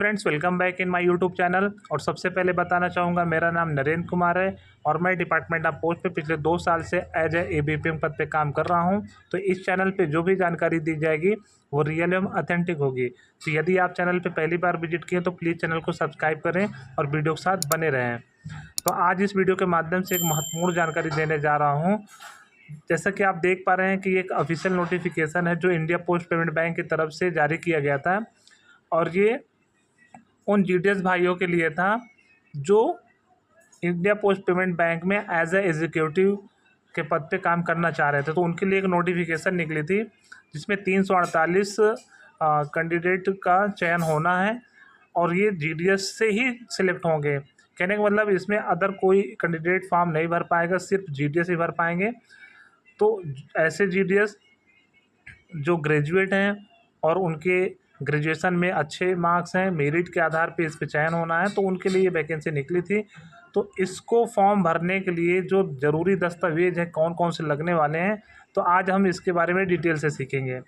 Friends, welcome back in my YouTube channel. और सबसे पहले बताना चाहूँगा, मेरा नाम नरेंद्र कुमार है और मैं डिपार्टमेंट ऑफ पोस्ट पे पिछले 2 साल से एज ए एबीपीएम पद पे काम कर रहा हूँ। तो इस चैनल पे जो भी जानकारी दी जाएगी वो रियल एवं ऑथेंटिक होगी। तो यदि आप चैनल पे पहली बार विजिट किए तो प्लीज़ चैनल को सब्सक्राइब करें और वीडियो के साथ बने रहें। तो आज इस वीडियो के माध्यम से एक महत्वपूर्ण जानकारी देने जा रहा हूँ। जैसा कि आप देख पा रहे हैं कि एक ऑफिशियल नोटिफिकेशन है जो इंडिया पोस्ट पेमेंट बैंक की तरफ से जारी किया गया था और ये उन जीडीएस भाइयों के लिए था जो इंडिया पोस्ट पेमेंट बैंक में एज ए एग्जीक्यूटिव के पद पे काम करना चाह रहे थे। तो उनके लिए एक नोटिफिकेशन निकली थी जिसमें 348 कैंडिडेट का चयन होना है और ये जीडीएस से ही सिलेक्ट होंगे। कहने का मतलब इसमें अदर कोई कैंडिडेट फॉर्म नहीं भर पाएगा, सिर्फ जीडीएस ही भर पाएंगे। तो ऐसे जीडीएस जो ग्रेजुएट हैं और उनके ग्रेजुएशन में अच्छे मार्क्स हैं, मेरिट के आधार पे इस पे चयन होना है, तो उनके लिए ये वैकेंसी निकली थी। तो इसको फॉर्म भरने के लिए जो ज़रूरी दस्तावेज हैं कौन कौन से लगने वाले हैं, तो आज हम इसके बारे में डिटेल से सीखेंगे।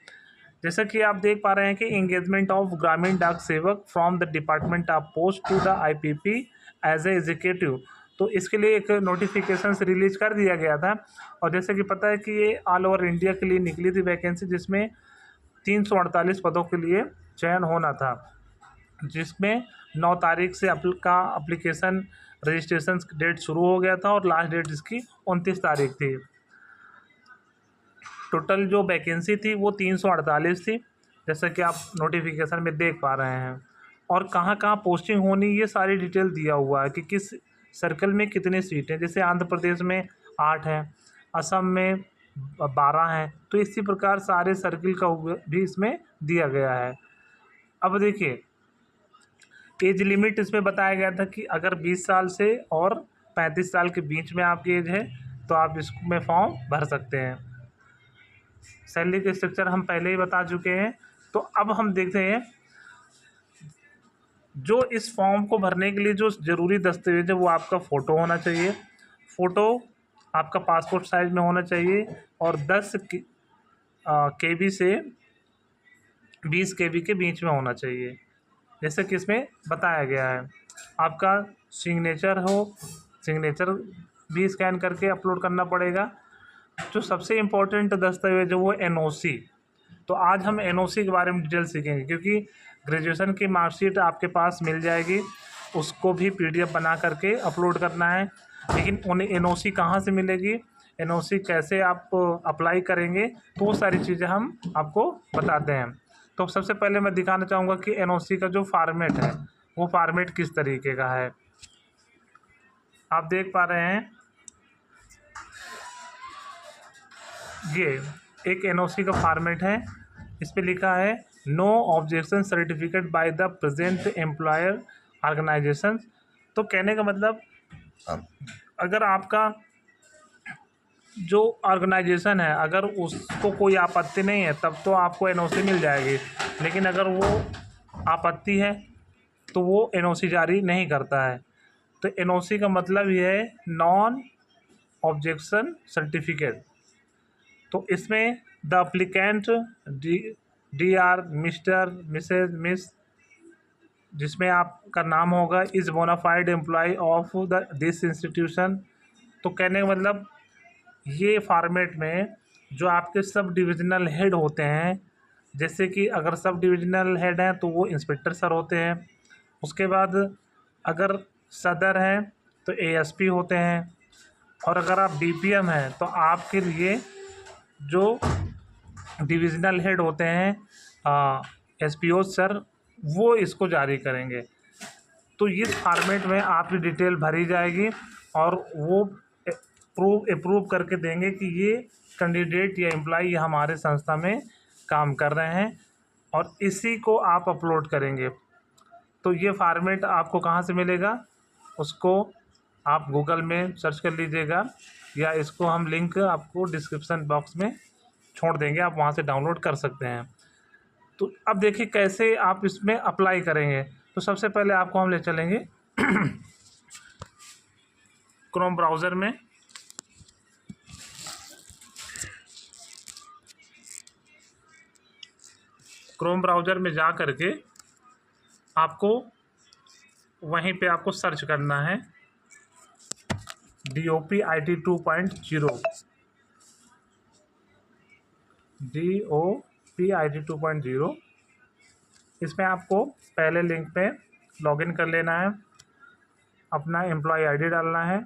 जैसा कि आप देख पा रहे हैं कि engagement of Gramin Dak Sevak from the department of post to the IPP as a executive, तो इसके लिए एक नोटिफिकेशन रिलीज कर दिया गया था। और जैसे कि पता है कि ये ऑल ओवर इंडिया के लिए निकली थी वैकेंसी, जिसमें 348 पदों के लिए चयन होना था, जिसमें 9 तारीख से एप्लीकेशन रजिस्ट्रेशन डेट शुरू हो गया था और लास्ट डेट इसकी 29 तारीख थी। टोटल जो वैकेंसी थी वो 348 थी, जैसा कि आप नोटिफिकेशन में देख पा रहे हैं। और कहाँ कहाँ पोस्टिंग होनी ये सारी डिटेल दिया हुआ है कि किस सर्कल में कितनी सीटें, जैसे आंध्र प्रदेश में 8 हैं, असम में 12 हैं, तो इसी प्रकार सारे सर्किल का भी इसमें दिया गया है। अब देखिए, एज लिमिट इसमें बताया गया था कि अगर 20 साल से और 35 साल के बीच में आपकी एज है तो आप इसमें फॉर्म भर सकते हैं। सैलरी के स्ट्रक्चर हम पहले ही बता चुके हैं। तो अब हम देखते हैं जो इस फॉर्म को भरने के लिए जो ज़रूरी दस्तावेज है वो आपका फ़ोटो होना चाहिए। फ़ोटो आपका पासपोर्ट साइज़ में होना चाहिए और 10 KB से 20 KB के बीच में होना चाहिए, जैसे कि इसमें बताया गया है। आपका सिग्नेचर भी स्कैन करके अपलोड करना पड़ेगा। जो सबसे इम्पोर्टेंट दस्तावेज है वो एनओसी। तो आज हम एनओसी के बारे में डिटेल सीखेंगे, क्योंकि ग्रेजुएशन की मार्कशीट आपके पास मिल जाएगी, उसको भी पीडीएफ बना करके अपलोड करना है। लेकिन उन्हें एनओसी कहाँ से मिलेगी, एनओसी कैसे आप अप्लाई करेंगे, तो वो सारी चीज़ें हम आपको बताते हैं। तो सबसे पहले मैं दिखाना चाहूँगा कि एनओसी का जो फॉर्मेट है वो फॉर्मेट किस तरीके का है। आप देख पा रहे हैं ये एक एनओसी का फॉर्मेट है। इस पे लिखा है no objection certificate by the present employer organisation. तो कहने का मतलब, अगर आपका जो ऑर्गेनाइजेशन है अगर उसको कोई आपत्ति नहीं है तब तो आपको एनओसी मिल जाएगी, लेकिन अगर वो आपत्ति है तो वो एनओसी जारी नहीं करता है। तो एनओसी का मतलब ये है नॉन ऑब्जेक्शन सर्टिफिकेट। तो इसमें the applicant DR mister missus miss, जिसमें आपका नाम होगा, is bona fide employ of the this institution. तो कहने का मतलब ये फॉर्मेट में जो आपके सब डिविजनल हेड होते हैं, जैसे कि अगर सब डिविजनल हेड हैं तो वो इंस्पेक्टर सर होते हैं। उसके बाद अगर सदर हैं तो ASP होते हैं। और अगर आप DPM हैं तो आपके लिए जो डिविजनल हेड होते हैं SPO सर, वो इसको जारी करेंगे। तो इस फॉर्मेट में आपकी डिटेल भरी जाएगी और वो अप्रूव करके देंगे कि ये कैंडिडेट या एम्प्लॉय हमारे संस्था में काम कर रहे हैं, और इसी को आप अपलोड करेंगे। तो ये फॉर्मेट आपको कहाँ से मिलेगा, उसको आप गूगल में सर्च कर लीजिएगा, या इसको हम लिंक आपको डिस्क्रिप्शन बॉक्स में छोड़ देंगे, आप वहाँ से डाउनलोड कर सकते हैं। तो अब देखिए कैसे आप इसमें अप्लाई करेंगे। तो सबसे पहले आपको हम ले चलेंगे क्रोम ब्राउज़र में। क्रोम ब्राउज़र में जा करके आपको वहीं पे आपको सर्च करना है DOPIT 2.0, DOPIT 2.0। इसमें आपको पहले लिंक पे लॉगिन कर लेना है, अपना एम्प्लॉय आईडी डालना है।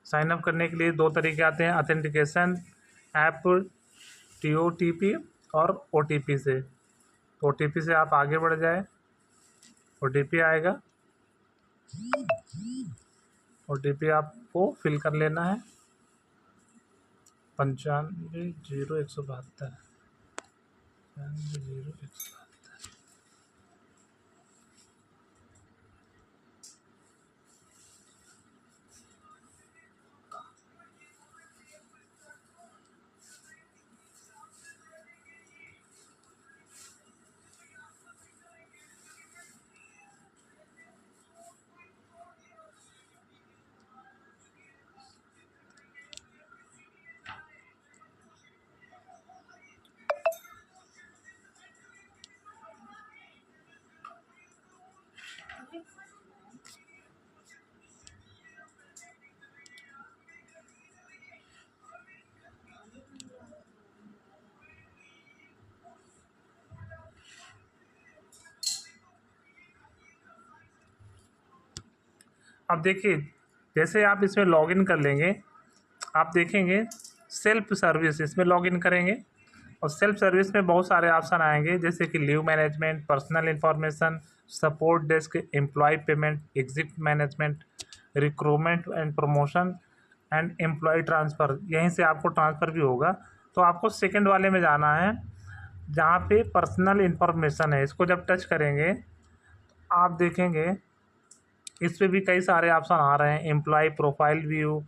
साइन अप करने के लिए 2 तरीके आते हैं, ऑथेंटिकेशन ऐप TOTP और OTP से। तो OTP से आप आगे बढ़ जाए, OTP आएगा, OTP आपको फिल कर लेना है 950172 950172। अब देखिए, जैसे आप इसमें लॉगिन कर लेंगे, आप देखेंगे सेल्फ सर्विस, इसमें लॉगिन करेंगे और सेल्फ सर्विस में बहुत सारे ऑप्शन आएंगे, जैसे कि leave management, personal information, support desk, employ payment, exit management, recruitment and promotion and employ transfer. यहीं से आपको ट्रांसफ़र भी होगा। तो आपको सेकंड वाले में जाना है जहाँ पे पर्सनल इन्फॉर्मेशन है। इसको जब टच करेंगे आप देखेंगे इस पर भी कई सारे ऑप्शन आ रहे हैं, employ profile view,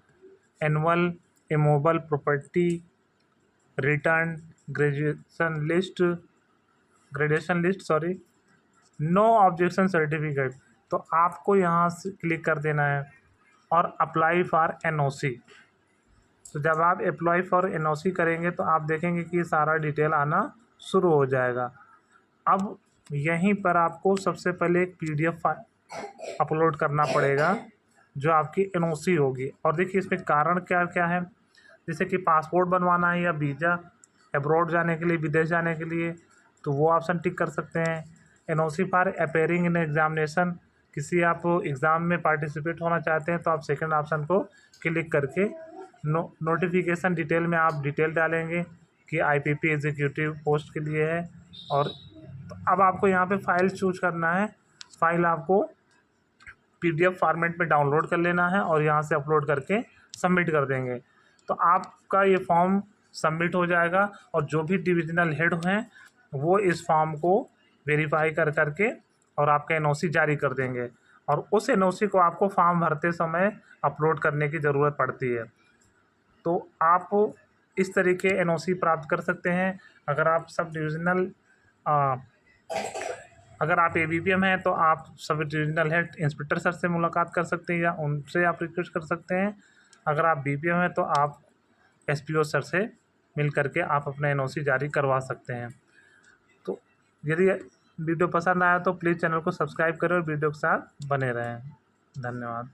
annual immovable property, return, graduation list sorry, no objection certificate. तो आपको यहाँ से क्लिक कर देना है और अप्लाई फॉर NOC। तो जब आप अप्लाई फॉर NOC करेंगे तो आप देखेंगे कि सारा डिटेल आना शुरू हो जाएगा। अब यहीं पर आपको सबसे पहले एक PDF अपलोड करना पड़ेगा जो आपकी NOC होगी। और देखिए इसमें कारण क्या क्या है, जैसे कि पासपोर्ट बनवाना है या वीज़ा अब्रॉड जाने के लिए, विदेश जाने के लिए, तो वो ऑप्शन टिक कर सकते हैं। NOC for appearing in examination, किसी आप एग्ज़ाम में पार्टिसिपेट होना चाहते हैं तो आप सेकंड ऑप्शन को क्लिक करके नोटिफिकेशन डिटेल में आप डिटेल डालेंगे कि IPP एग्जीक्यूटिव पोस्ट के लिए है। और तो अब आपको यहाँ पे फाइल चूज करना है, फाइल आपको PDF फॉर्मेट में डाउनलोड कर लेना है और यहाँ से अपलोड करके सबमिट कर देंगे तो आपका ये फॉर्म सबमिट हो जाएगा। और जो भी डिविजनल हेड हैं वो इस फॉर्म को वेरीफाई कर करके और आपका NOC जारी कर देंगे। और उस NOC को आपको फॉर्म भरते समय अपलोड करने की ज़रूरत पड़ती है। तो आप इस तरीके NOC प्राप्त कर सकते हैं। अगर आप सब डिविजनल अगर आप ABPM हैं तो आप sub divisional head inspector sir से मुलाकात कर सकते हैं या उनसे आप रिक्वेस्ट कर सकते हैं। अगर आप BPM हैं तो आप SPO सर से मिल करके आप अपना NOC जारी करवा सकते हैं। तो यदि वीडियो पसंद आया तो प्लीज़ चैनल को सब्सक्राइब करें और वीडियो के साथ बने रहें। धन्यवाद।